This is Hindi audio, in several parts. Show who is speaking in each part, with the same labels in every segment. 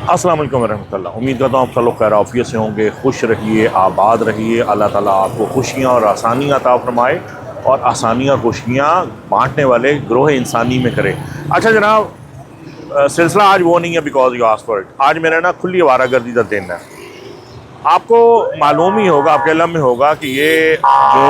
Speaker 1: अस्सलाम वालेकुम रहमतुल्लाह। उम्मीद करता हूँ आप सब लोग खैर आफियत से होंगे, खुश रहिए, आबाद रहिए। अल्लाह ताला आपको खुशियाँ और आसानियाँ अता फरमाए और आसानियाँ खुशियाँ बांटने वाले ग्रोह इंसानी में करे। अच्छा जनाब, सिलसिला आज वो नहीं है because you asked for it. आज मेरा ना खुली आवारागर्दी का दिन है। आपको मालूम ही होगा, आपके इल्म में होगा कि ये जो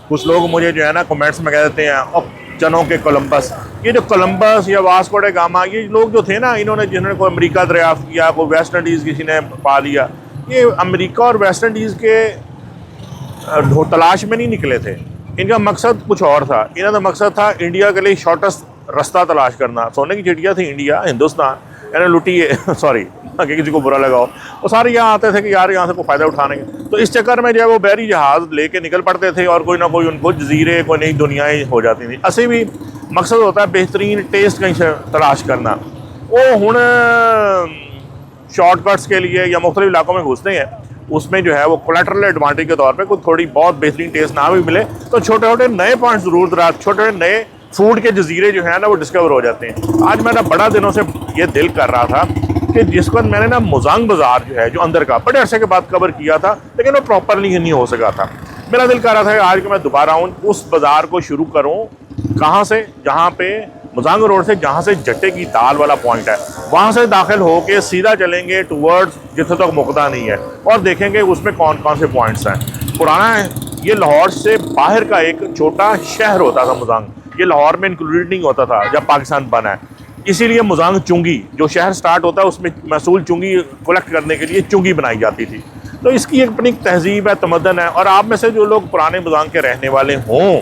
Speaker 1: कुछ लोग मुझे जो है ना कमेंट्स में कह देते हैं और चनों के कोलंबस, ये जो कोलंबस या वास्को ड गामा, ये लोग जो थे ना, इन्होंने जिन्होंने कोई अमेरिका दरियाफ्त किया, कोई वेस्ट इंडीज़ किसी ने पा लिया, ये अमेरिका और वेस्ट इंडीज़ के तलाश में नहीं निकले थे। इनका मकसद कुछ और था। इनका मकसद था इंडिया के लिए शॉर्टेस्ट रास्ता तलाश करना। सोने की चिड़िया थी इंडिया, हिंदुस्तान, यानी लुटी है सॉरी कि किसी को बुरा लगा हो, वो सारे यहाँ आते थे कि यार यहाँ से कोई फ़ायदा उठाने के। तो इस चक्कर में जो है वो बहरी जहाज़ लेके निकल पड़ते थे और कोई ना कोई उनको जजीरे, कोई नई दुनियाएँ हो जाती थी। असली भी मकसद होता है बेहतरीन टेस्ट कहीं से तलाश करना। वो हुण शॉर्टकट्स के लिए या मुख्तलिफ इलाकों में घुसते हैं, उसमें जो है वो कोलेटरल एडवांटेज के तौर पे कोई थोड़ी बहुत बेहतरीन टेस्ट ना भी मिले तो छोटे छोटे नए पॉइंट्स ज़रूर दराज, छोटे छोटे नए फूड के जजीरे जो है ना वो डिस्कवर हो जाते हैं। आज मेरा बड़ा दिनों से ये दिल कर रहा था कि जिस वक्त मैंने ना मुजांग बाज़ार जो है जो अंदर का बड़े अरसे के बाद कवर किया था, लेकिन वो प्रॉपरली नहीं हो सका था। मेरा दिल कर रहा था कि आज कि मैं दोबारा आऊँ, उस बाज़ार को शुरू करूँ। कहाँ से? जहाँ पे मुजांग रोड से, जहाँ से जट्टे की दाल वाला पॉइंट है, वहाँ से दाखिल होके सीधा चलेंगे टूवर्ड्स जिथे तक मुकदा नहीं है और देखेंगे उसमें कौन कौन से पॉइंट्स हैं। पुराना ये लाहौर से बाहर का एक छोटा शहर होता था मुजांग। ये लाहौर में इंक्लूडेड नहीं होता था जब पाकिस्तान बना है, इसीलिए मुजांग चुंगी जो शहर स्टार्ट होता है उसमें महसूल चुंगी कलेक्ट करने के लिए चुंगी बनाई जाती थी। तो इसकी एक अपनी तहजीब है, तमद्दन है। और आप में से जो लोग पुराने मुजांग के रहने वाले हों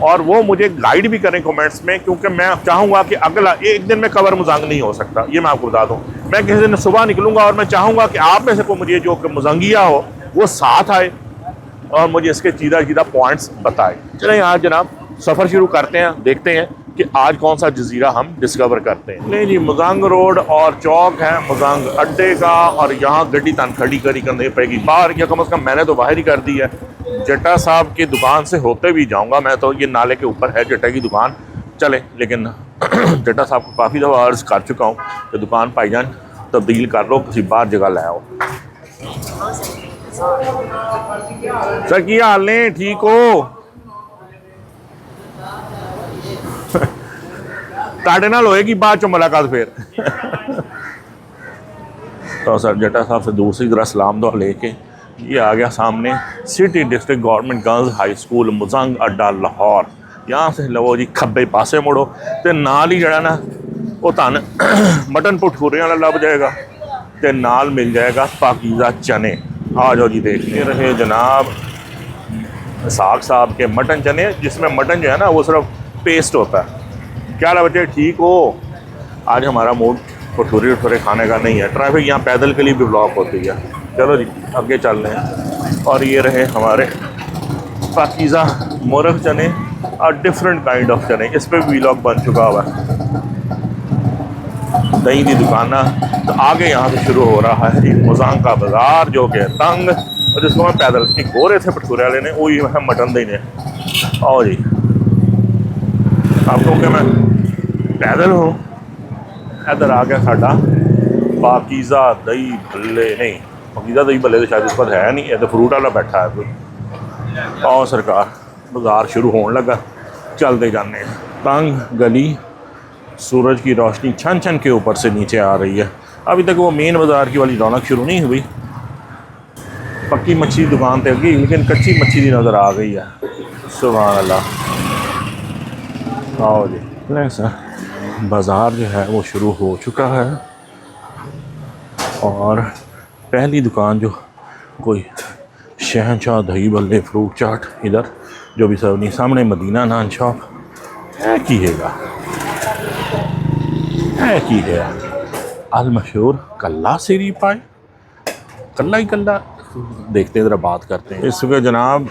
Speaker 1: और वो मुझे गाइड भी करें कमेंट्स में, क्योंकि मैं चाहूँगा कि अगला एक दिन में कवर मुजांग नहीं हो सकता, ये मैं आपको बता दूँ। मैं किसी दिन सुबह निकलूँगा और मैं चाहूँगा कि आप में से कोई मुझे जो मुजांगिया हो वो साथ आए और मुझे इसके सीधा सीधा पॉइंट्स बताए। चलें आज जनाब सफ़र शुरू करते हैं, देखते हैं कि आज कौन सा जजीरा हम डिस्कवर करते हैं। नहीं जी, मुजांग रोड और चौक है मुजांग अड्डे का, और यहाँ गड्डी तन खड़ी करनी पड़ेगी बाहर, या कम से कम मैंने तो बाहर ही कर दी है। जट्टा साहब की दुकान से होते भी जाऊँगा मैं, तो ये नाले के ऊपर है जट्टा की दुकान। चले, लेकिन जट्टा साहब को काफ़ी दफ़ा अर्ज़ कर चुका हूँ कि दुकान भाईजान तब्दील कर लो, किसी बाहर जगह ले आओ। सर की हाल ने, ठीक हो? ताड़े नाल होएगी बाद चो मुलाकात फिर। तो सर जट्टा साहब से दूसरी तरह सलाम दुआ लेके ये आ गया सामने city district government girls high school Mozang अड्डा लाहौर। यहाँ से लवो जी खब्बे पासे मुड़ो तो नाल ही जड़ा ना वो तन मटन भटूरे वाला लभ जाएगा, तो नाल मिल जाएगा पाकीज़ा चने। आ जाओ जी, देखते रहे जनाब साग साहब के मटन चने, जिसमें मटन जो है ना वो सिर्फ पेस्ट होता है। क्या ला बच्चे, ठीक हो? आज हमारा मूड भटूरे वटूरे खाने का नहीं है। ट्रैफिक यहाँ पैदल के लिए भी ब्लॉक होती है। चलो जी आगे चल रहे हैं। और ये रहे हमारे पाकीज़ा मुर्ग चने और डिफरेंट काइंड ऑफ चने, इस पर भी व्लॉग बन चुका हुआ है। दही की दुकाना, तो आगे यहाँ से शुरू हो रहा है एक मुजांग का बाज़ार जो कि तंग, और जिसको मैं पैदल एक हो रहे थे भटूरे वाले ने, वही है मटन दही ने। आओ जी, आपको कि मैं पैदल हूँ। इधर आ गया साडा पाकीज़ा दही भल्ले, नहीं पाकीज़ा दही भल्ले तो शायद इस पर है नहीं, ये तो फ्रूट वाला बैठा है कोई। और सरकार बाज़ार शुरू होने लगा, चलते जाने। तंग गली, सूरज की रोशनी छन छन के ऊपर से नीचे आ रही है। अभी तक वो मेन बाज़ार की वाली रौनक शुरू नहीं हुई। पक्की मच्छी दुकान पे गई, लेकिन कच्ची मच्छी की नज़र आ गई है। सुभान अल्लाह। आओ जी, सर बाज़ार जो है वो शुरू हो चुका है। और पहली दुकान जो कोई शहनशाह दही भल्ले फ्रूट चाट, इधर जो भी सब नहीं, सामने मदीना नान शॉप है की है अल मशहूर कल्ला सिरी पाए, कल्ला ही कल्ला। देखते ज़रा बात करते हैं। इस वक्त जनाब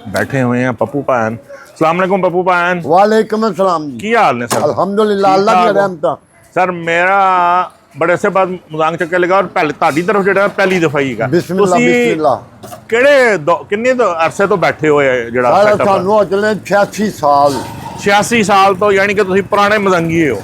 Speaker 1: बैठे हुए हैं पप्पू पान। अस्सलाम वालेकुम पप्पू पान।
Speaker 2: वालेकुम अस्सलाम जी।
Speaker 1: की हाल ने सर?
Speaker 2: अल्हम्दुलिल्लाह, अल्लाह की रहमत।
Speaker 1: सर मेरा बड़े से बाद मुजांग चक्कर लगा और पहले ताड़ी तरफ जड़ा पहली दफा ही का
Speaker 2: बिस्मिल्लाह बिस्मिल्लाह।
Speaker 1: किहड़े किन्ने तो अरसे तो बैठे हुए जड़ा सेटअप?
Speaker 2: सानू चले 86 साल।
Speaker 1: 86 साल तो, यानी कि तुसीं पुराने मुजांगी हो।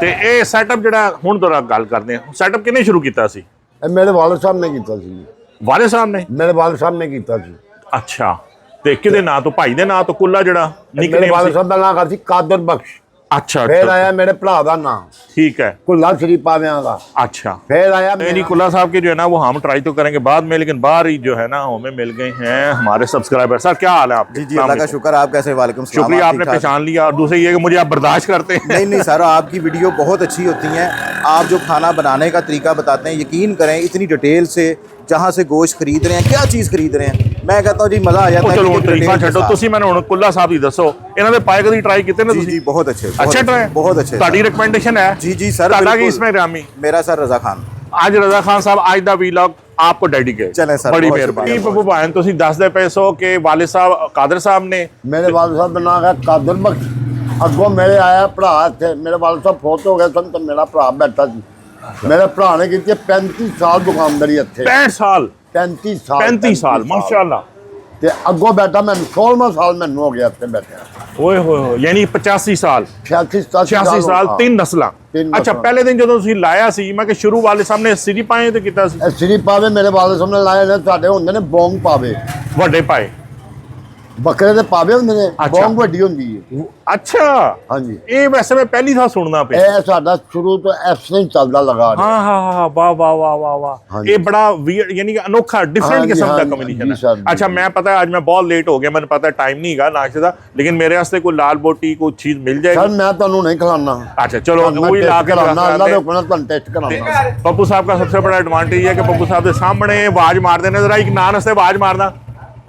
Speaker 1: ਤੇ ਇਹ ਸੈਟਅਪ ਜਿਹੜਾ ਹੁਣ ਦੁਬਾਰਾ ਗੱਲ ਕਰਦੇ ਆ, ਸੈਟਅਪ ਕਿਹਨੇ ਸ਼ੁਰੂ ਕੀਤਾ ਸੀ?
Speaker 2: ਇਹ ਮੇਰੇ ਵਾਲਦ ਸਾਹਿਬ ਨੇ ਕੀਤਾ ਸੀ।
Speaker 1: ਵਾਲੇ ਸਾਹਿਬ ਨੇ?
Speaker 2: ਮੇਰੇ ਵਾਲਦ ਸਾਹਿਬ ਨੇ ਕੀਤਾ ਸੀ।
Speaker 1: ਅੱਛਾ, ਤੇ ਕਿਹਦੇ ਨਾਂ ਤੋਂ? ਭਾਈ ਦੇ ਨਾਂ ਤੋਂ ਕੁੱਲਾ ਜਿਹੜਾ
Speaker 2: ਮੇਰੇ
Speaker 1: ਨਿਕਨੇਮ
Speaker 2: ਵਾਲਦ
Speaker 1: ਸੀ?
Speaker 2: ਸਾਹਿਬ ਦਾ ਨਾਮ ਸੀ ਕਾਦਰ ਬਖਸ਼।
Speaker 1: ਅੱਛਾ
Speaker 2: ਫਿਰ ਆਇਆ ਮੇਰੇ ਭਰਾ ਦਾ नाम,
Speaker 1: ठीक है।
Speaker 2: कुल्ला शरीफ पावियां का।
Speaker 1: अच्छा,
Speaker 2: फिर आया
Speaker 1: नहीं कुल्ला साहब के जो है ना वो हम ट्राई तो करेंगे बाद में, लेकिन बाहर ही जो है ना हमें मिल गए हैं हमारे सब्सक्राइबर। सर क्या हाल है आपके?
Speaker 3: जी अल्लाह का शुक्र, आप कैसे? वालेकुम सलाम।
Speaker 1: शुक्रिया, आपने पहचान लिया। और दूसरी ये कि मुझे आप बर्दाश्त करते हैं।
Speaker 3: नहीं सर, आपकी वीडियो बहुत अच्छी होती हैं। आप जो खाना बनाने का तरीका बताते हैं, यकीन करें इतनी डिटेल से, जहाँ से गोश्त खरीद रहे हैं, क्या चीज़ खरीद रहे हैं, मैं कहता हूँ जी मज़ा आ जाता है।
Speaker 1: चलो तरीका छड्डो, तुसी मैंने हुण कुल्ला साहब ही दसो, इन्हां दे पाए कदी ट्राई कीते ने
Speaker 3: जी
Speaker 1: तुसी?
Speaker 3: जी बहुत अच्छे,
Speaker 1: अच्छे ट्राई,
Speaker 3: बहुत अच्छे।
Speaker 1: ਤੁਹਾਡੀ रिकमेंडेशन है?
Speaker 3: जी जी सर।
Speaker 1: ਤੁਹਾਡਾ ਕੀ इसमें रामी?
Speaker 3: मेरा सर रजा खान।
Speaker 1: आज रजा खान साहब आज दा वीलॉग आपको डेडिकेट।
Speaker 3: चलें सर,
Speaker 1: बड़ी
Speaker 3: बहुत
Speaker 1: मेहरबानी।
Speaker 3: शुक्रिया।
Speaker 1: पप्पू भाई तुसी दसदे पए सो कि वाले साहब कादर साहब ने
Speaker 2: मेरे वालद साहब का नाम है कादर बख्श। अगों मेरे आया भरा थे, मेरे वालद साहब फोत हो गए सन तो मेरा भरा बैठा सी। मेरे भरा ने की 35 साल दुकानदारी इत्थे।
Speaker 1: 65 साल?
Speaker 2: 35 साल
Speaker 1: 35 साल माशाल्लाह।
Speaker 2: ते अगों बैठा मैं 16वां साल मैनू हो गया इत्थे बैठे।
Speaker 1: ओए होए, यानी 85 साल
Speaker 2: 86
Speaker 1: साल, 3 नस्लां।
Speaker 2: तीन
Speaker 1: अच्छा,
Speaker 2: नस्लां।
Speaker 1: पहले दिन ਜਦੋਂ ਤੁਸੀਂ ਲਾਇਆ ਸੀ ਮੈਂ ਕਿ ਸ਼ੁਰੂ ਵਾਲੇ ਸਾਹਮਣੇ ਸਿਰੀ ਪਾਏ ਤੇ ਕੀਤਾ ਸੀ?
Speaker 2: श्री पावे मेरे वालद साहब ने लाए ने, साडे हुंदे ने बोंग पावे,
Speaker 1: ਵੱਡੇ ਪਾਏ।
Speaker 2: बकरे दे पावे हुंदे ने,
Speaker 1: अच्छा।
Speaker 2: बोंग वड्डी हुंदी है।
Speaker 1: अच्छा,
Speaker 2: हाँ जी,
Speaker 1: ਇਹ ਵੈਸੇ ਮੈਂ ਪਹਿਲੀ ਥਾਂ ਸੁਣਨਾ ਪਿਆ।
Speaker 2: ਇਹ ਸਾਡਾ ਸ਼ੁਰੂ ਤੋਂ ਐਸੇ ਹੀ ਚੱਲਦਾ ਲਗਾ ਰਿਹਾ।
Speaker 1: हाँ हाँ हाँ, वाह वाह वाह वाह वाह,
Speaker 2: हाँ
Speaker 1: ये बड़ा वियर्ड यानी कि अनोखा
Speaker 2: हाँ
Speaker 1: डिफरेंट
Speaker 2: जी,
Speaker 1: किस्म
Speaker 2: हाँ
Speaker 1: का
Speaker 2: जी,
Speaker 1: कॉम्बिनेशन
Speaker 2: जी सर,
Speaker 1: है।
Speaker 2: जी
Speaker 1: अच्छा, मैं पता है आज मैं बहुत लेट हो गया, मैंने पता है टाइम नहीं है नाश्ते का, लेकिन मेरे वास्ते कोई लाल बोटी कोई चीज मिल
Speaker 2: सर
Speaker 1: जाएगी?
Speaker 2: मैं ਤੁਹਾਨੂੰ ਨਹੀਂ ਖਿਲਾਣਾ।
Speaker 1: अच्छा चलो, वही ला के
Speaker 2: खिलाना, अल्लाह
Speaker 1: दिखाते
Speaker 2: ਦੇ
Speaker 1: हैं।
Speaker 2: हुक्म ਨਾਲ ਤੁਹਾਨੂੰ ਟੈਸਟ ਕਰਾਉਣਾ।
Speaker 1: पप्पू साहब का सबसे बड़ा एडवांटेज है कि पप्पू साहब के सामने आवाज मार देने, जरा एक नान से आवाज मारना,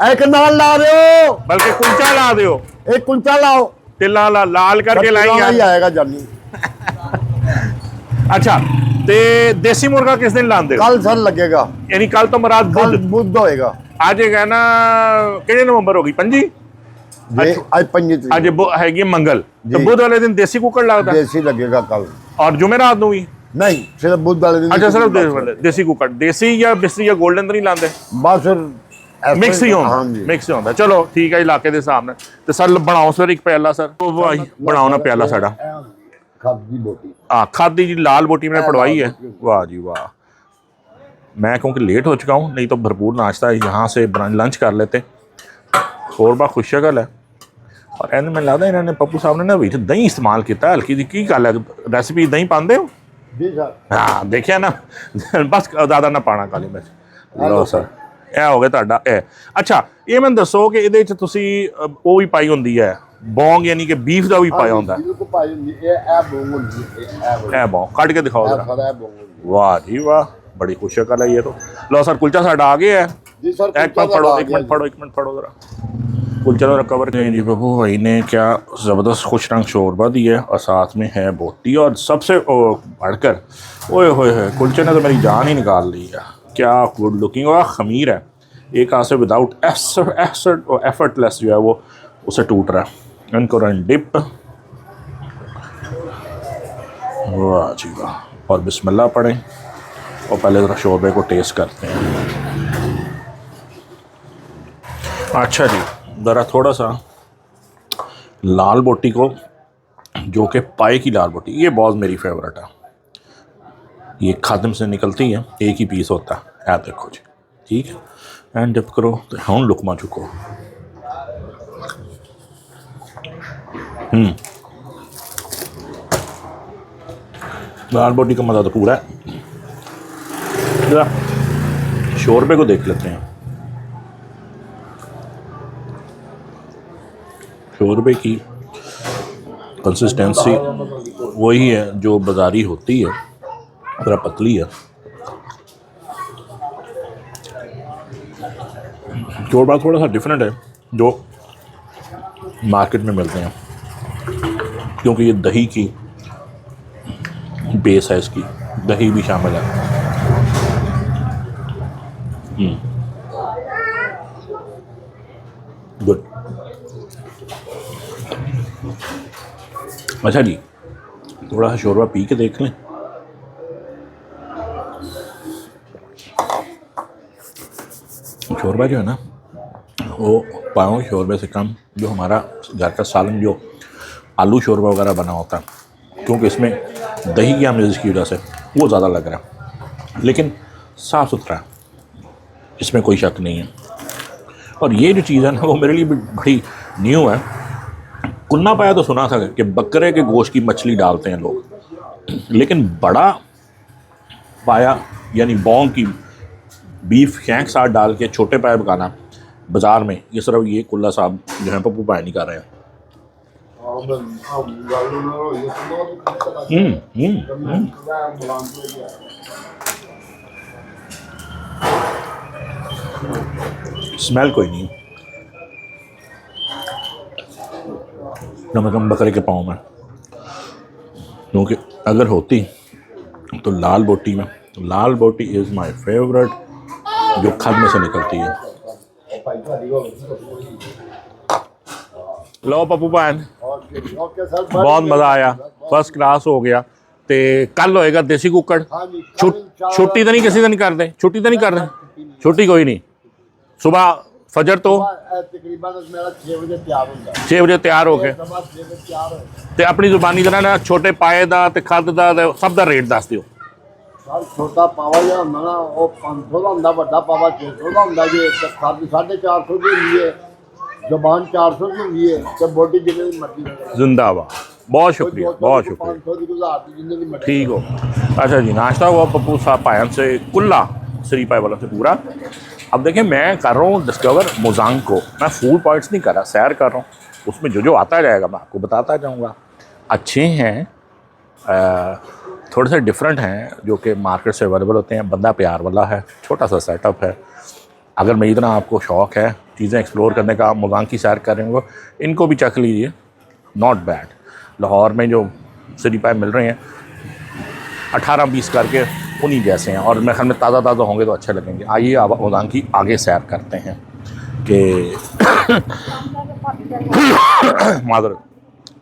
Speaker 2: ਇੱਕ ਨਾਲ ਲਾ ਦਿਓ,
Speaker 1: बल्कि कुलचा ला दियो,
Speaker 2: ਇੱਕ ਕੁਲਚਾ ਲਾਓ,
Speaker 1: तिला लाल करके लाई
Speaker 2: ਹੀ
Speaker 1: यार।
Speaker 2: ਆਏਗਾ ਜਾਨੀ।
Speaker 1: अच्छा, ते देसी मुर्गा किस दिन लांदे हो?
Speaker 2: ਕੱਲ ਸਰ ਲੱਗੇਗਾ,
Speaker 1: यानी कल तो मराद
Speaker 2: ਕੱਲ
Speaker 1: बुध,
Speaker 2: ਬੁੱਧ ਹੋਏਗਾ।
Speaker 1: आज है ना किहड़े नवंबर होगी? 5
Speaker 2: ਜੇ ਅੱਜ 5 ਤਰੀਕ
Speaker 1: आज हैगी मंगल, तो
Speaker 2: जी।
Speaker 1: बुध वाले दिन देसी कुकड़ लगता है
Speaker 2: ਦੇਸੀ ਲੱਗੇਗਾ ਕੱਲ।
Speaker 1: और जुमेरात ਨੂੰ भी?
Speaker 2: ਨਹੀਂ ਸਿਰਫ ਬੁੱਧ ਵਾਲੇ ਦਿਨ।
Speaker 1: अच्छा, सिर्फ देसी कुकड़, देसी या बिस्री या गोल्डन तो नहीं लांदे?
Speaker 2: ਬਸ ਫਿਰ
Speaker 1: मिक्स ही होंदा,
Speaker 2: ਹਾਂਜੀ।
Speaker 1: मिक्स ही होंदा। चलो ठीक है, इलाके के हिसाब नाल। ते सर बनाओ सर एक प्याला सर, ओ भाई बनाओ ना प्याला साडा।
Speaker 2: ਖਾਦੀ ਬੋਟੀ।
Speaker 1: खादी जी लाल बोटी मैंने पड़वाई है। वाह जी वाह, मैं क्योंकि लेट हो चुका हूँ, नहीं तो भरपूर नाश्ता यहाँ से लंच कर लेते। और बात खुश शक्ल है। और एंड मैं लगता इन्होंने पप्पू साहब ने ना भी दही इस्तेमाल किया हल्की जी, की गल है? रेसिपी दही पाते हो?
Speaker 2: ਜੀ ਸਰ।
Speaker 1: हाँ देखिए ना, बस ज़्यादा ना पाना काली मिर्च। लो सर, ਇਹ ਹੋ ਗਿਆ ਤੁਹਾਡਾ ਇਹ। ਅੱਛਾ, ਇਹ ਮੈਨੂੰ ਦੱਸੋ ਕਿ ਇਹਦੇ ਵਿੱਚ ਤੁਸੀਂ ਉਹ ਵੀ ਪਾਈ ਹੁੰਦੀ ਹੈ ਬੌਂਗ, ਯਾਨੀ ਕਿ ਬੀਫ ਦਾ ਵੀ ਪਾਇਆ ਹੁੰਦਾ?
Speaker 2: ਇਹ ਪਾਈ ਹੁੰਦੀ, ਇਹ ਬੋਂਗ ਹੁੰਦੀ ਹੈ,
Speaker 1: ਇਹ ਬੌਂਗ ਕੱਢ ਕੇ ਦਿਖਾਓ ਜਰਾ।
Speaker 2: ਸਾਰਾ ਬੋਂਗ ਹੁੰਦੀ।
Speaker 1: वाह जी वाह, बड़ी खुश शक्ल है ये तो। लो सर कुलचा साडा आ गया है।
Speaker 2: जी सर,
Speaker 1: एक मिनट पढ़ो, एक मिनट पढ़ो, एक मिनट पढ़ो जरा। कुलचा तो कवर करें जी। बबू भाई ने क्या ज़बरदस्त खुश रंग शोरबा दी है और साथ में है बोटी, और सबसे बढ़कर ओए होए होए कुलचे ने तो मेरी जान ही निकाल ली है। क्या गुड लुकिंग और खमीर है, एक हाथ से विदाउट एफर्टलेस जो है वो उसे टूट रहा है। इनको रन डिप, वाह जी वाह। और बिस्मिल्लाह पढ़ें और पहले ज़रा शोरबे को टेस्ट करते हैं। अच्छा जी, ज़रा थोड़ा सा लाल बोटी को, जो कि पाए की लाल बोटी, ये बहुत मेरी फेवरेट है। ये खादम से निकलती है, एक ही पीस होता है। देखो जी, ठीक है, एंड डिप करो तो हम लुकमा चुको। दाल बोटी का मज़ा तो पूरा है। जरा शोरबे को देख लेते हैं। शोरबे की कंसिस्टेंसी वही है जो बाज़ारी होती है, ज़रा पतली है। शोरबा थोड़ा सा डिफरेंट है जो मार्केट में मिलते हैं, क्योंकि ये दही की बेस है, इसकी दही भी शामिल है। गुड। अच्छा जी, थोड़ा सा शोरबा पी के देख लें। शोरबा जो है ना वो पाओ शोरबे से कम जो हमारा घर का सालन, जो आलू शोरबा वगैरह बना होता है, क्योंकि इसमें दही की आमेज़ की वजह से वो ज़्यादा लग रहा है, लेकिन साफ़ सुथरा है, इसमें कोई शक नहीं है। और ये जो चीज़ है ना वो मेरे लिए भी बड़ी न्यू है। कुन्ना पाया तो सुना था कि बकरे के गोश्त की मछली डालते हैं लोग, लेकिन बड़ा पाया यानी बॉन्ग की बीफ खैंक साथ डाल के छोटे पाए पकाना बाज़ार में, ये सिर्फ ये कुल्ला साहब जो है पप्पू पाया नहीं कर रहे हैं। स्मेल कोई नहीं नमकम बकरे के पाँव में, क्योंकि अगर होती तो लाल बोटी में, लाल बोटी इज़ माय फेवरेट जो खद में से निकलती है। लो पप्पू भैन बहुत मज़ा आया, फर्स्ट क्लास हो गया। तो कल होएगा देसी कुक्कड़। छुट्टी तो नहीं किसी दिन कर दे, छुट्टी तो नहीं कर रहे, छुट्टी कोई नहीं। सुबह फजर तो
Speaker 2: तकरीबन मेरा 6 बजे तैयार होता है,
Speaker 1: 6 बजे तैयार हो गए। तो अपनी जुबानी जरा ना छोटे पाए का ते खद का सब का रेट दस दिओ।
Speaker 2: छोटा पावा जो होंदा ना वो 500 का होंदा, बड़ा पावा 600 का होंदा जी। ते खद 450 की होंदी है, जुबान 400 की होंदी है, ते बोटी जितनी मर्जी।
Speaker 1: जिंदाबाद, बहुत शुक्रिया, बहुत शुक्रिया,
Speaker 2: 500 की गुजार दी जितनी मर्जी।
Speaker 1: ठीक हो। अच्छा जी, नाश्ता हुआ पप्पू साहब पायन से कुल्ला श्री पाए वाला से पूरा। अब देखिए मैं कर रहा हूँ डिस्कवर मोजांग को, मैं फूड पॉइंट्स नहीं कर रहा, सैर कर रहा हूँ, उसमें जो जो आता जाएगा मैं आपको बताता जाऊँगा। अच्छे हैं, थोड़े से डिफरेंट हैं जो कि मार्केट से अवेलेबल होते हैं। बंदा प्यार वाला है, छोटा सा सेटअप है। अगर मेरी तरह आपको शौक़ है चीज़ें एक्सप्लोर करने का, मोजांग की सैर कर रहे हो, इनको भी चख लीजिए, नॉट बैड। लाहौर में जो श्री पाए मिल रहे हैं 18-20 करके उन्हीं जैसे हैं, और मेरे ख्याल में ताज़ा ताज़ा होंगे तो अच्छे लगेंगे। आइए आप मोजांग की आगे सैर करते हैं कि मादरत।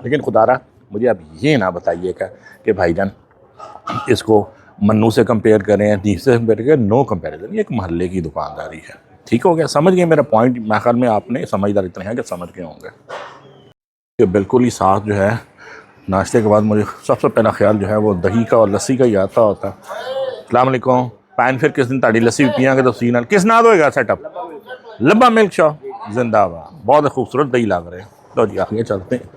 Speaker 1: लेकिन खुदारा मुझे अब ये ना बताइएगा कि भाईजान इसको मन्नू से कंपेयर करें, दीप से कंपेयर करें, नो कंपेरिजन। ये एक महल्ले की दुकानदारी है, ठीक हो गया, समझ गए मेरा पॉइंट। मेरे ख्याल में आपने समझदार इतने हैं कि समझ गए होंगे कि बिल्कुल ही साथ जो है नाश्ते के बाद मुझे सबसे पहला ख्याल जो है वो दही का और लस्सी का ही आता होता है। अस्सलाम वालेकुम पैन, फिर किस दिन ताड़ी लस्सी पियाँगे तो सी नाल किस नाल होएगा सेटअप? लब्बा मिल्क शॉप जिंदाबाद, बहुत खूबसूरत दही लग रहे हैं। तो जी आगे चलते हैं,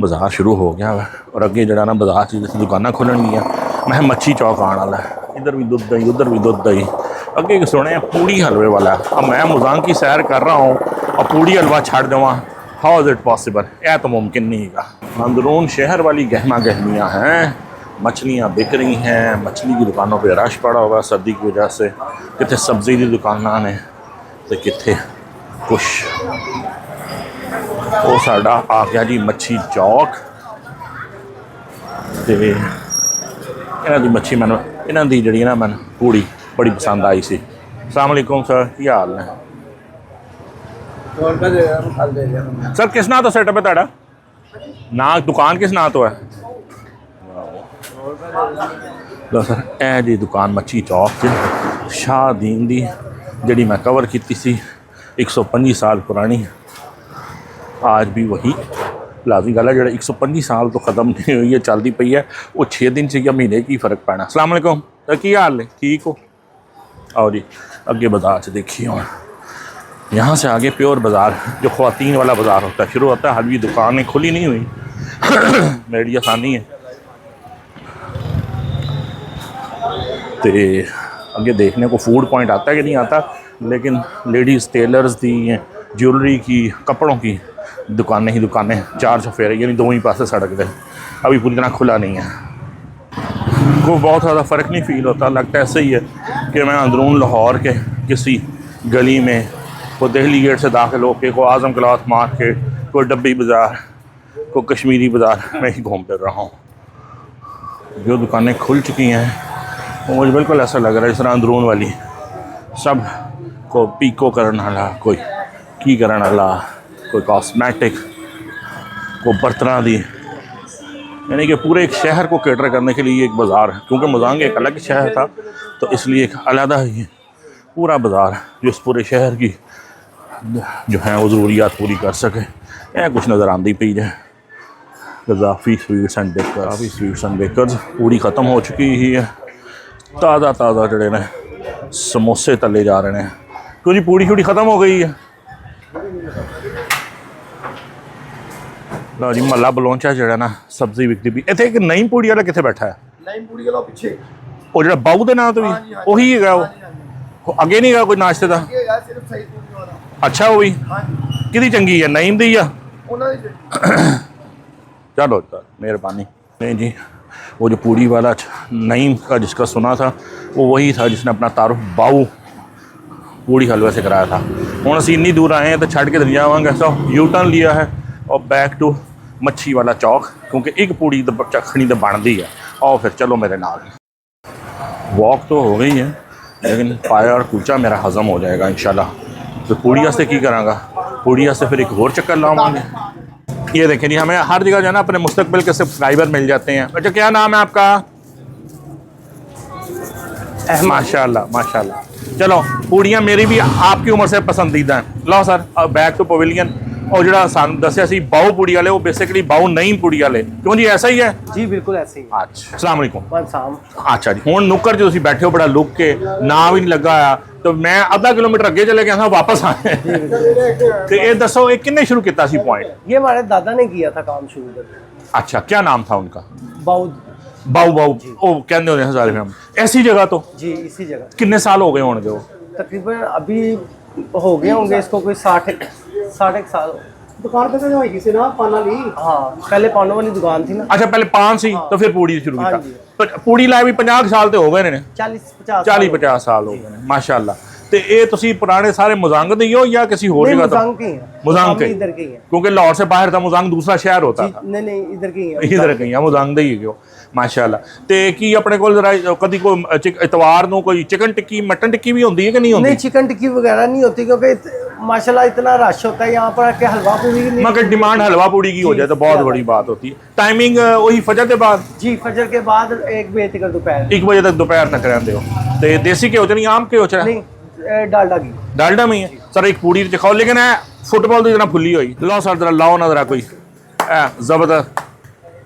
Speaker 1: बाज़ार शुरू हो गया है और अगे जरा ना बाज़ार से जैसे दुकाना खुलनियाँ। मैं मच्छी चौक आने वाला है, इधर भी दुध दही, उधर भी दुध दही। अगे सुने पूड़ी हलवे वाला है। अब मैं मोजांग की सैर कर रहा हूँ और पूड़ी हलवा छड़ देवा, हाउ इज़ इट पॉसिबल? यह तो मुमकिन नहीं है। अंदरून शहर वाली गहमा गहमियाँ हैं, मछलियाँ बिक रही हैं, मछली की दुकानों पे रश पड़ा हुआ सर्दी की वजह से। कितने सब्जी की दुकाना ने तो कितने कुछ। वो साडा आ गया जी मच्छी चौक। तो इन्हों की मच्छी मैं इन्हों की जी ना मैं पूड़ी बड़ी पसंद आई सी। अस्सलाम वालेकुम सर, की हाल है सर? किस नाम तो सेटअप है ताड़ा ना, दुकान किस नाम तो है? लो सर, ए जी दुकान मच्छी चौक च शाहदीन दी जी मैं कवर की सी, 125 साल पुरानी, आज भी वही लाजी गल है। जो 125 साल तो ख़त्म नहीं हुई है, चलती पई है, वो 6 दिन से या महीने की फ़र्क पैना। अस्सलाम वालेकुम सर, की हाल है? ठीक हो? और जी अगे बाज़ार से देखिए, और यहाँ से आगे प्योर बाज़ार जो ख़वातीन वाला बाज़ार होता है शुरू होता है। हाल भी दुकानें खुली नहीं हुई मेरे लिए आसानी है। तो अगे देखने को फूड पॉइंट आता है कि नहीं आता, लेकिन लेडीज़ टेलर्स की, ज्वेलरी की, कपड़ों की दुकानें ही दुकानें, 4 चफेरे यानी दो ही पासे सड़क दे, अभी पूरी तरह खुला नहीं है। को बहुत ज़्यादा फ़र्क नहीं फील होता, लगता है ऐसे ही है कि मैं अंदरून लाहौर के किसी गली में, को दिल्ली गेट से दाखिल होके, को आज़म क्लॉथ मार्केट, को डब्बी बाज़ार, को कश्मीरी बाज़ार में ही घूम फिर रहा हूँ। जो दुकानें खुल चुकी हैं वो मुझे बिल्कुल ऐसा लग रहा है इस तरह अंदरून वाली सब को पीको करने वाला, कोई की करने वाला, कोई कॉस्मेटिक, को बर्तना दी, यानी कि पूरे एक शहर को कैटर करने के लिए एक बाज़ार है। क्योंकि मोजांग एक अलग शहर था तो इसलिए एक अलहदा ही पूरा बाज़ार जो इस पूरे शहर की जो है वो ज़रूरियात पूरी कर सके। यह कुछ नज़र आती पी जाए गजाफी स्वीट्स एंड बेकर्स, काफ़ी स्वीट्स एंड बेकर्स। पूड़ी ख़त्म हो चुकी ही है, ताज़ा ताज़ा जड़े ने समोसे तले जा रहे हैं। क्यों जी पूड़ी शूड़ी ख़त्म हो गई है? लो जी महला बलोचा जड़ा ना सब्जी विकती भी। इतने एक नई पूड़ी वाला कितने बैठा है?
Speaker 2: नहीं पूरी गलो पीछे
Speaker 1: वो जो बाऊ के नाम तो भी वही है वो अगे नहीं गया कोई नाश्ते का?
Speaker 2: ये यार सिर्फ सही पूरी वाला।
Speaker 1: अच्छा वो भी कितनी चंगी है? नईम दी है? चलो मेहरबानी। नहीं जी वो जो पूड़ी वाला नईम का जिसका सुना था वो वही था जिसने अपना तारुफ बाऊ पूड़ी हलवे से कराया था। हम असी इन्नी दूर आए हैं तो छड़ के जावांगे तो यू टर्न लिया है और बैक टू मच्छी वाला चौक, क्योंकि एक पूड़ी तो चखनी तो बनती है। और फिर चलो मेरे नाल। वॉक तो हो गई है लेकिन पाया और कुलचा मेरा हज़म हो जाएगा इंशाल्लाह। तो पूड़ी वास्ते की करांगा, पूड़ी वास्ते फिर एक और चक्कर लावांगे। ये देखें जी हमें हर जगह जो है ना अपने मुस्तकबिल के सब्सक्राइबर मिल जाते हैं। अच्छा क्या नाम है आपका? माशाल्लाह माशाल्लाह। चलो पूड़ियाँ मेरी भी आपकी उम्र से पसंदीदा हैं। लो सर बैक टू पवेलियन। और जो सन दसिया सी बाऊ पूड़ी वाले वो बेसिकली बाऊ नईम पूड़ी वाले, क्यों जी ऐसा ही है?
Speaker 4: जी बिल्कुल ऐसे ही।
Speaker 1: अच्छा अस्सलाम वालेकुम।
Speaker 4: वालेकुम।
Speaker 1: अच्छा जी हुण नुक्कर जो तुसीं बैठे हो बड़ा लुक के नाम ही नहीं लगा आया तो मैं आधा किलोमीटर अगे चले गया था वापस आए। तो ये दसो ये किन्ने शुरू किया सी पॉइंट?
Speaker 4: ये हमारे दादा ने किया था काम शुरू कर।
Speaker 1: अच्छा क्या नाम था उनका?
Speaker 4: बाऊ।
Speaker 1: बाऊ बाऊ ओ कहते होते हैं सारे हम ऐसी जगह तो
Speaker 4: जी इसी जगह।
Speaker 1: कितने साल हो गए होंगे वो?
Speaker 4: तकरीबन अभी हो गए होंगे इसको कोई 60 साल। दुकान पे जो किसी ना पाना ली। हाँ पहले पानों वाली दुकान थी ना।
Speaker 1: अच्छा पहले पान सी तो फिर पूड़ी शुरू
Speaker 4: हाँ
Speaker 1: किया। तो पूड़ी लाए भी 50 साल तो हो गए ने? 40-50 साल हो गए माशाल्लाह। तो ये तुसी पुराने सारे मुजांग दे हो या किसी होर जगह? मुजांग के
Speaker 4: इधर के हैं,
Speaker 1: क्योंकि लाहौर से बाहर था मुजांग दूसरा शहर होता था।
Speaker 4: नहीं इधर के हैं।
Speaker 1: इधर के हैं मुजांग दे ही हो माशाल्लाह। ते की अपने कोल जरा कदी कोई इतवार नु कोई चिकन टिक्की मटन टिक्की भी होंदी है कि नहीं होंदी?
Speaker 4: नहीं चिकन टिक्की वगैरह नहीं होती क्योंकि माशाल्लाह इतना रश होता है यहाँ पर कि हलवा पूड़ी की
Speaker 1: मगर डिमांड हलवा पूड़ी की हो जाए तो बहुत बड़ी बात होती है। टाइमिंग वही फजर के बाद?
Speaker 4: जी फजर के बाद 1 बजे तक दोपहर
Speaker 1: 1 बजे तक दोपहर तक रहते हो। तो देसी घ्यो च नहीं आम घ्यो च?
Speaker 4: नहीं डालडा की।
Speaker 1: डालडा में ही है सर। एक पूड़ी चखाओ लेकिन है फुटबॉल की तरह फुली हुई। लो सर जरा लाओ ना जरा कोई जबरदस्त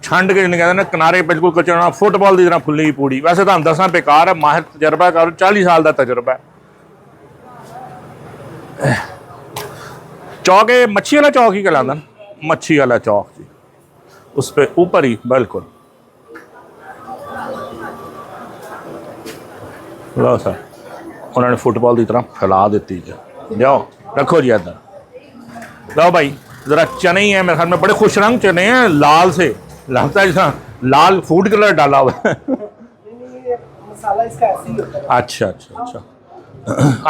Speaker 1: छंड के कहते ना किनारे बिल्कुल कचरा फुटबॉल की तरह फुली हुई पूड़ी। वैसे तो हम दसा बेकार है, माहिर तजर्बा कर 40 साल का तजर्बा है। चौक है मच्छी वाला चौक ही कहलाता ना, मच्छी वाला चौक जी उस पर ऊपर ही बिल्कुल। लो सर उन्होंने फुटबॉल की तरह फैला दी है। जाओ रखो जी इधर। लो भाई जरा चने ही है मेरे ख्याल में बड़े खुश रंग चने हैं लाल से, लगता है जैसा लाल फूड कलर डाला हुआ है।
Speaker 4: मसाला इसका ऐसे ही होता है।
Speaker 1: अच्छा अच्छा अच्छा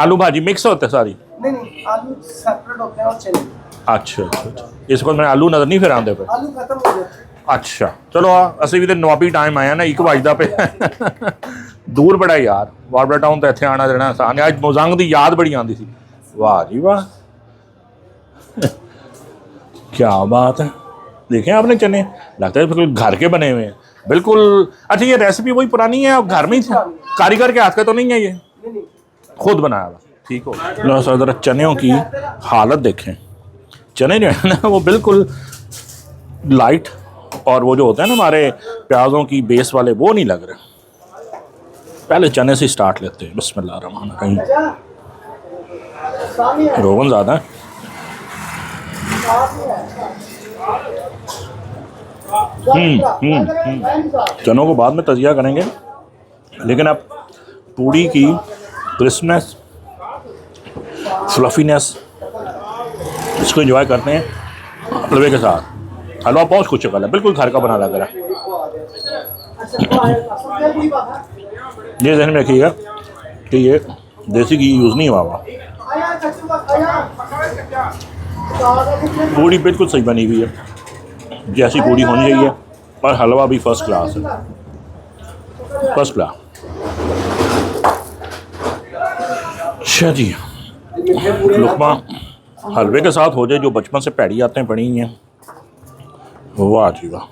Speaker 1: आलू भाजी मिक्स होते सारी?
Speaker 4: नहीं आलू सेपरेट होते हैं और चने।
Speaker 1: अच्छा अच्छा अच्छा इसको मैंने आलू नजर नहीं फिर आते पे?
Speaker 4: आलू खत्म हो जाते।
Speaker 1: अच्छा चलो असं भी तो नवाबी टाइम आया ना 1 बजदा पे। दूर बड़ा यार वारबरा टाउन तो इतने आना जाना आसान है। अज मोजंग की याद बड़ी आती सी। वाह जी वाह क्या बात है। देखें आपने चने लगता है बिल्कुल घर के बने हुए हैं बिल्कुल। अच्छा ये रेसिपी वही पुरानी है और घर में ही कारीगर के हाथ का तो नहीं है ये? खुद बनाया हुआ? ठीक हो। लो सर जरा चनों की हालत देखें। चने जो है ना वो बिल्कुल लाइट और वो जो होते हैं ना हमारे प्याज़ों की बेस वाले वो नहीं लग रहे। पहले चने से स्टार्ट लेते हैं। बिस्मिल्लाह रहमान रहीम। रोगन ज़्यादा है। चनों को बाद में तजिया करेंगे लेकिन अब पूड़ी की क्रिस्पनेस फ्लफीनेस इसको एंजॉय करते हैं हलवे के साथ। हलवा बहुत कुछ चुका है बिल्कुल घर का बना लग रहा है। ये ध्यान में रखिएगा कि ये देसी घी यूज़ नहीं हुआ। पूड़ी बिल्कुल सही बनी हुई है जैसी पूड़ी होनी चाहिए और हलवा भी फर्स्ट क्लास है, फर्स्ट क्लास। अच्छा जी लुकमा हलवे के साथ हो जाए जो बचपन से पैड़ी आते पड़ी हैं। वाह जी वाह।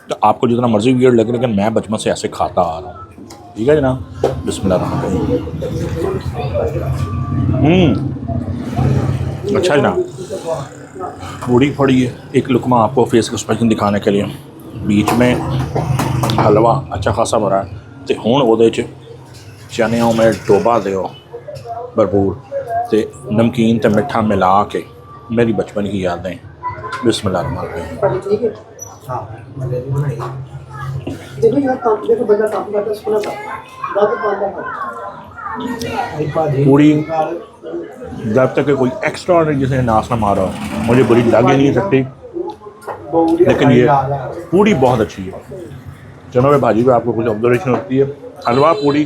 Speaker 1: तो आपको जितना मर्जी वियर्ड लगे लेकिन मैं बचपन से ऐसे खाता आ रहा हूँ। ठीक है जनाब बिस्मिल्लाह रहमान रहीम। अच्छा जनाब पूड़ी पड़ी है। एक लुकमा आपको फेस एक्सप्रेशन दिखाने के लिए बीच में हलवा अच्छा खासा भरा है तो हुण उहदे च चनियां में डोबा दिओ भरपूर ते नमकीन ते मिठा मिला के मेरी बचपन की यादें बिस्मिल्लाह रहमान रहीम।
Speaker 4: ठीक है हाँ मैंने भी बनाई देखो यार काम देखो बंदा काम करता है उसको ना बात
Speaker 1: पूरी जब तक कोई एक्स्ट्रा जिसे नाश ना मारा हो मुझे बुरी लग ही नहीं सकती, लेकिन ये पूरी बहुत अच्छी है। चलो भाई भाजी पे आपको कुछ ऑब्जर्वेशन होती है। हलवा पूरी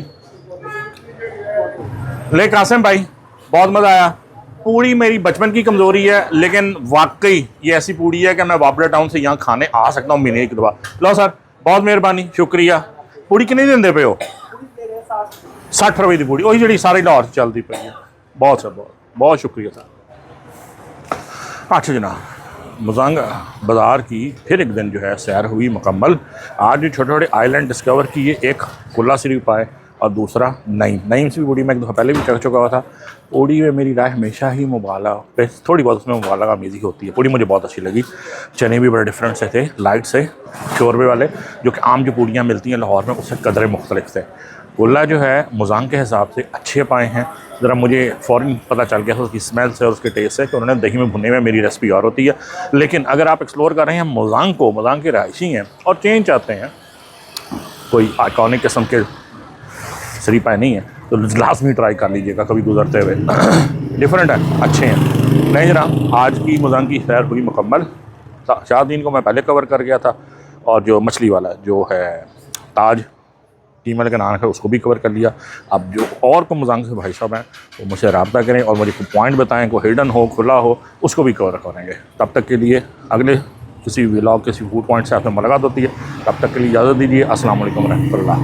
Speaker 1: ले कासिम भाई बहुत मज़ा आया। पूरी मेरी बचपन की कमज़ोरी है, लेकिन वाकई ये ऐसी पूरी है कि मैं वापड़ा टाउन से यहाँ खाने आ सकता हूँ महीने एक दफ़ा। लो सर बहुत मेहरबानी शुक्रिया। पूरी कितने देंदे पे हो? 60 रुपए की पूरी, वही जी सारी लाहौर से चलती पई है। बहुत सर बहुत बहुत शुक्रिया सर। अच्छा जनाब, मुजांग बाज़ार की फिर एक दिन जो है सैर हुई मुकम्मल। आज जो छोटे छोटे आइलैंड डिस्कवर किए, एक कुल्ला शरीफ आए और दूसरा नईम से भी पूड़ी मैं एक दफ़ा पहले भी चख चुका हुआ था। पूड़ी में मेरी राय हमेशा ही मुबाला पे थोड़ी बहुत उसमें मुबाला का अमीज़ी होती है। पूड़ी मुझे बहुत अच्छी लगी। चने भी बड़े डिफरेंट से थे, लाइट से शोरबे वाले, जो कि आम जो पूड़ियाँ मिलती हैं लाहौर में उससे कदरे मुख्तलिफ थे। कुल्ला जो है मुजांग के हिसाब से अच्छे पाए हैं। ज़रा मुझे फ़ौरन पता चल गया था उसकी स्मेल से और उसके टेस्ट से कि उन्होंने दही में भुनने में मेरी रेसिपी और होती है। लेकिन अगर आप एक्सप्लोर कर रहे हैं मुजांग को, मुजांग के रहायशी हैं और चेंज चाहते हैं, कोई आइकॉनिक किस्म के शरीफा नहीं है, तो लाजमी ट्राई कर लीजिएगा कभी गुजरते हुए। डिफरेंट है, अच्छे हैं। नहीं जनाब, आज की मुजांग की सैर हुई मुकम्मल। 4 दिन को मैं पहले कवर कर गया था, और जो मछली वाला जो है ताज टीमल का नाम है उसको भी कवर कर लिया। अब जो और को मुजांग से भाई साहब हैं वो मुझसे रब्ता करें और मुझे कोई पॉइंट बताएं, कोई हिडन हो खुला हो, उसको भी कवर करेंगे। तब तक के लिए अगले किसी व्लॉग किसी फूड पॉइंट से आपसे मुलाकात होती है। तब तक के लिए इजाज़त दीजिए। अस्सलाम वालेकुम रहमतुल्लाह।